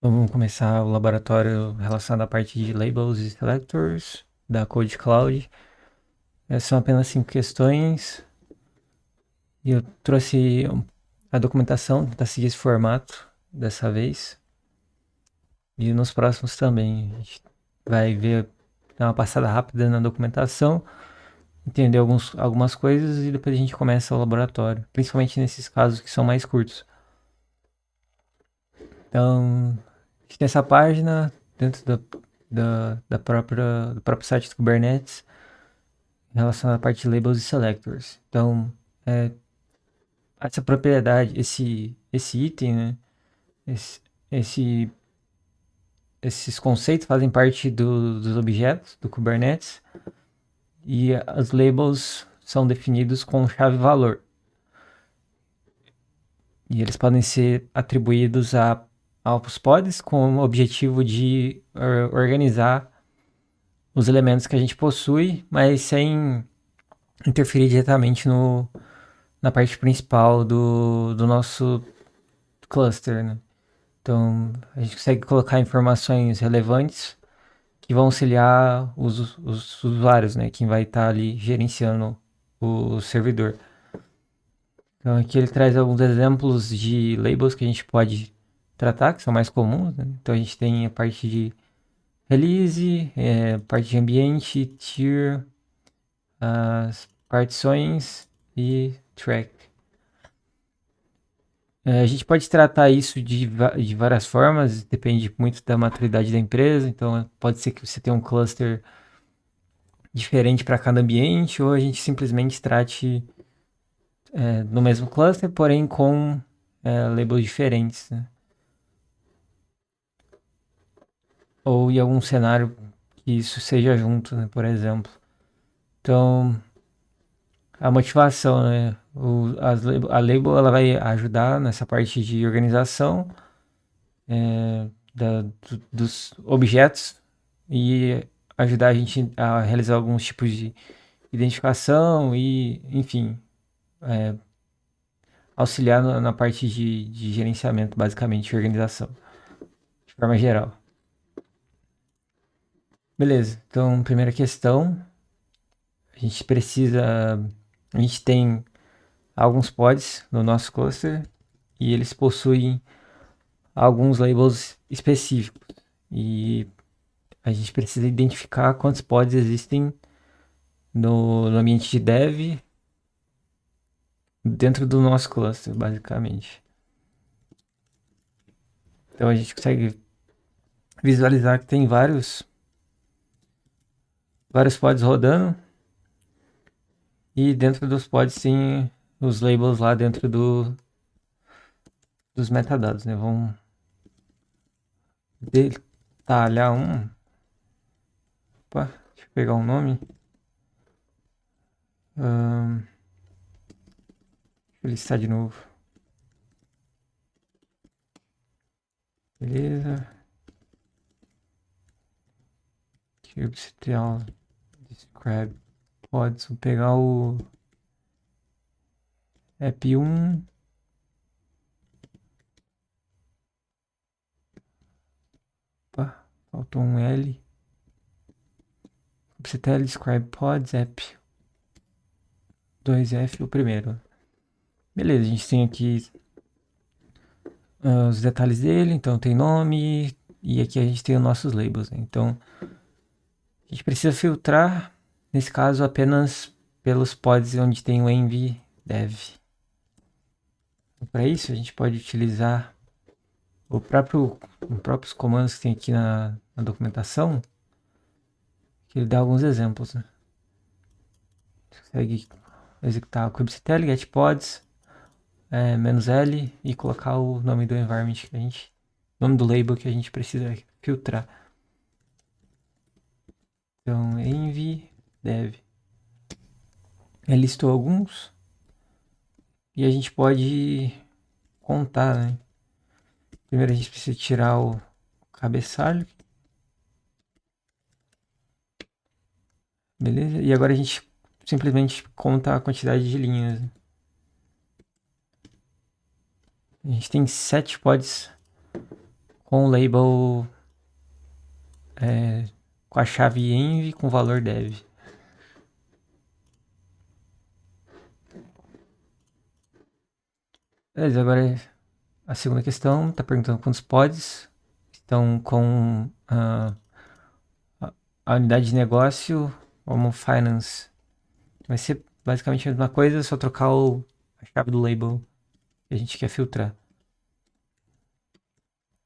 Vamos começar o laboratório relacionado à parte de labels e selectors da Code Cloud. Essas são apenas 5 questões e eu trouxe a documentação para seguir esse formato dessa vez e nos próximos também. A gente vai ver, dar uma passada rápida na documentação, entender algumas coisas e depois a gente começa o laboratório, principalmente nesses casos que são mais curtos. Então, a gente tem essa página dentro do próprio site do Kubernetes relacionada à parte de labels e selectors. Então, é, essa propriedade, esse item, né? Esse, esse- esses conceitos fazem parte dos objetos do Kubernetes e os labels são definidos com chave-valor. E eles podem ser atribuídos aos pods com o objetivo de organizar os elementos que a gente possui, mas sem interferir diretamente na parte principal do nosso cluster, né? Então, a gente consegue colocar informações relevantes que vão auxiliar os usuários, né? Quem vai estar ali gerenciando o servidor. Então, aqui ele traz alguns exemplos de labels que a gente pode tratar, que são mais comuns, né? Então, a gente tem a parte de release, parte de ambiente, tier, as partições e track. A gente pode tratar isso de várias formas, depende muito da maturidade da empresa. Então, pode ser que você tenha um cluster diferente para cada ambiente, ou a gente simplesmente trate no mesmo cluster, porém com labels diferentes, né? Ou em algum cenário que isso seja junto, né? Por exemplo. Então, a motivação, né? A label ela vai ajudar nessa parte de organização dos objetos e ajudar a gente a realizar alguns tipos de identificação e, enfim, auxiliar na parte de gerenciamento, basicamente, de organização, de forma geral. Beleza, então, primeira questão, a gente precisa, a gente tem alguns pods no nosso cluster e eles possuem alguns labels específicos e a gente precisa identificar quantos pods existem no ambiente de dev dentro do nosso cluster, basicamente. Então a gente consegue visualizar que tem vários pods rodando e dentro dos pods tem os labels lá dentro dos metadados, né? Vamos detalhar um. Opa, deixa eu pegar um nome. Deixa eu listar de novo. Beleza. kubectl describe pods. Vou pegar o app1. Opa, faltou um L. kubectl describe pods app 2F, o primeiro. Beleza, a gente tem aqui os detalhes dele, então tem nome e aqui a gente tem os nossos labels, né? Então a gente precisa filtrar, nesse caso, apenas pelos pods onde tem o env dev. Para isso a gente pode utilizar os próprios comandos que tem aqui na documentação, que ele dá alguns exemplos, né? Você consegue executar o kubectl get pods -l e colocar o nome do environment que a gente, nome do label que a gente precisa filtrar. Então, env dev. Ele listou alguns e a gente pode contar, né? Primeiro a gente precisa tirar o cabeçalho. Beleza? E agora a gente simplesmente conta a quantidade de linhas. A gente tem 7 pods com o label com a chave env com valor dev. Beleza, agora a segunda questão está perguntando quantos pods estão com a unidade de negócio como finance. Vai ser basicamente a mesma coisa, só trocar a chave do label que a gente quer filtrar.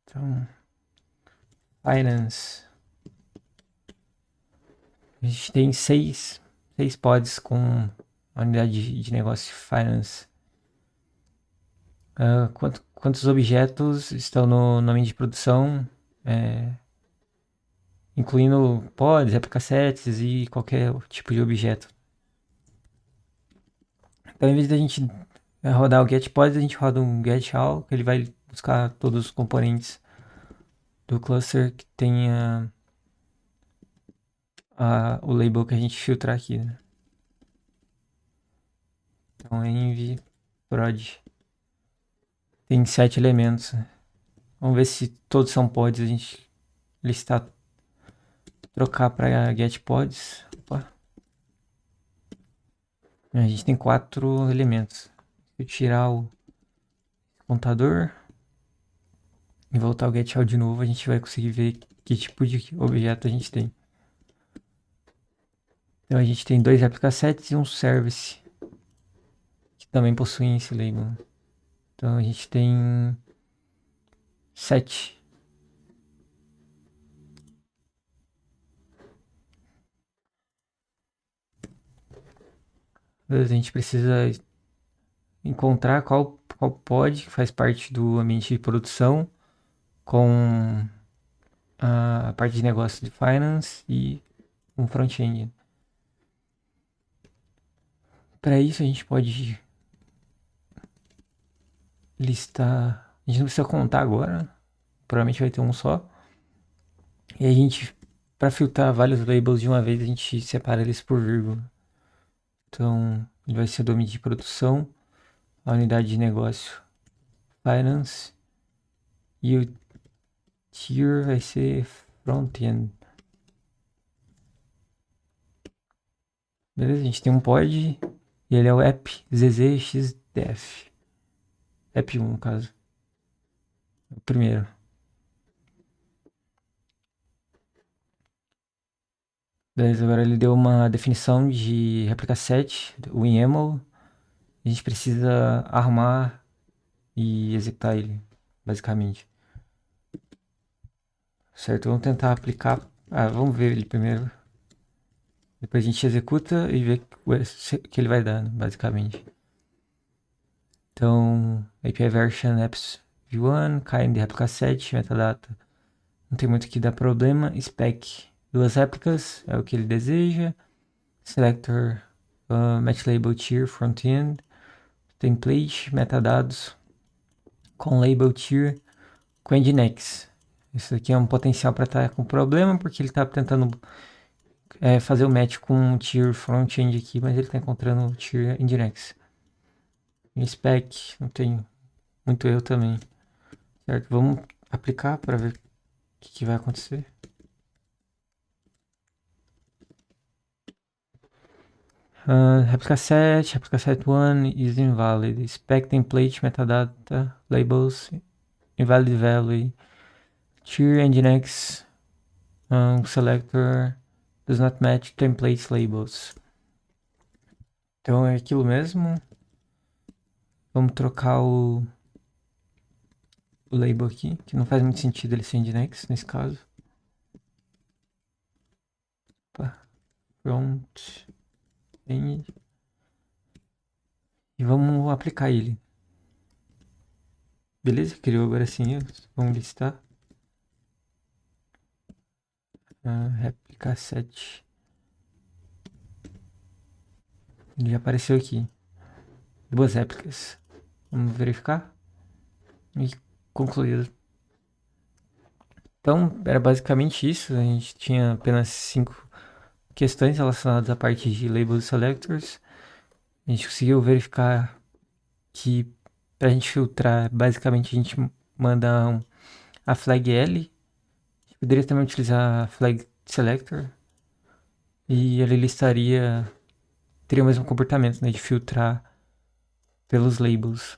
Então, finance. A gente tem seis pods com a unidade de negócio finance. Quantos objetos estão no nome de produção, incluindo pods, réplicasets e qualquer tipo de objeto. Então, em vez da gente rodar o getPods, a gente roda um getAll, que ele vai buscar todos os componentes do cluster que tenha o label que a gente filtrar aqui, né? Então, env prod tem 7 elementos. Vamos ver se todos são pods. A gente listar, trocar para getPods. Opa. A gente tem 4 elementos. Se eu tirar o contador e voltar ao getAll de novo, a gente vai conseguir ver que tipo de objeto a gente tem. Então a gente tem 2 réplicasets e um service que também possuem esse label. Então a gente tem 7. A gente precisa encontrar qual pod que faz parte do ambiente de produção com a parte de negócio de finance e um front-end. Para isso a gente pode listar. A gente não precisa contar agora, provavelmente vai ter um só. E a gente, para filtrar vários labels de uma vez, a gente separa eles por vírgula. Então, ele vai ser o domínio de produção, a unidade de negócio finance e o tier vai ser front-end. Beleza? A gente tem um pod e ele é o app zzxdef. App 1, no caso. O primeiro. Beleza, agora ele deu uma definição de réplica set, o YAML. A gente precisa arrumar e executar ele, basicamente. Certo? Vamos tentar aplicar. Vamos ver ele primeiro. Depois a gente executa e vê o que ele vai dar, basicamente. Então, API version apps v1, kind réplica set, metadata. Não tem muito que dar problema. Spec, 2 réplicas, é o que ele deseja. Selector, match label tier, front-end. Template, metadados, com label tier, com nginx. Isso aqui é um potencial para estar com problema, porque ele está tentando fazer o match com o tier front-end aqui, mas ele está encontrando o tier nginx. Spec, não tem muito erro também. Certo? Vamos aplicar para ver o que vai acontecer. Replica set 1 is invalid. Spec template metadata labels invalid value. Tier nginx selector does not match templates labels. Então é aquilo mesmo. Vamos trocar o label aqui, que não faz muito sentido ele ser nginx nesse caso. Opa. Front end. E vamos aplicar ele. Beleza? Criou agora sim. Vamos listar. Réplica set. Ele já apareceu aqui. 2 réplicas. Vamos verificar. E concluído. Então, era basicamente isso. A gente tinha apenas 5 questões relacionadas à parte de labels selectors. A gente conseguiu verificar que para a gente filtrar, basicamente a gente manda a flag L. A gente poderia também utilizar a flag selector. E ele listaria, teria o mesmo comportamento, né, de filtrar pelos labels.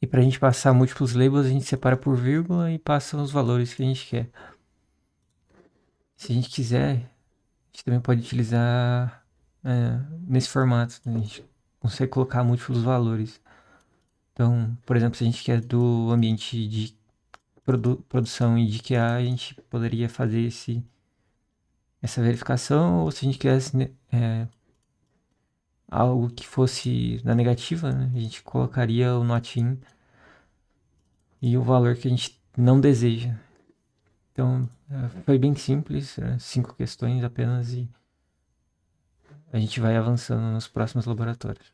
E para a gente passar múltiplos labels, a gente separa por vírgula e passa os valores que a gente quer. Se a gente quiser, a gente também pode utilizar nesse formato, né? A gente consegue colocar múltiplos valores. Então, por exemplo, se a gente quer do ambiente de produção e de QA, a gente poderia fazer essa verificação, ou se a gente quisesse algo que fosse na negativa, né, a gente colocaria o not in e o valor que a gente não deseja. Então, foi bem simples, 5 questões apenas, e a gente vai avançando nos próximos laboratórios.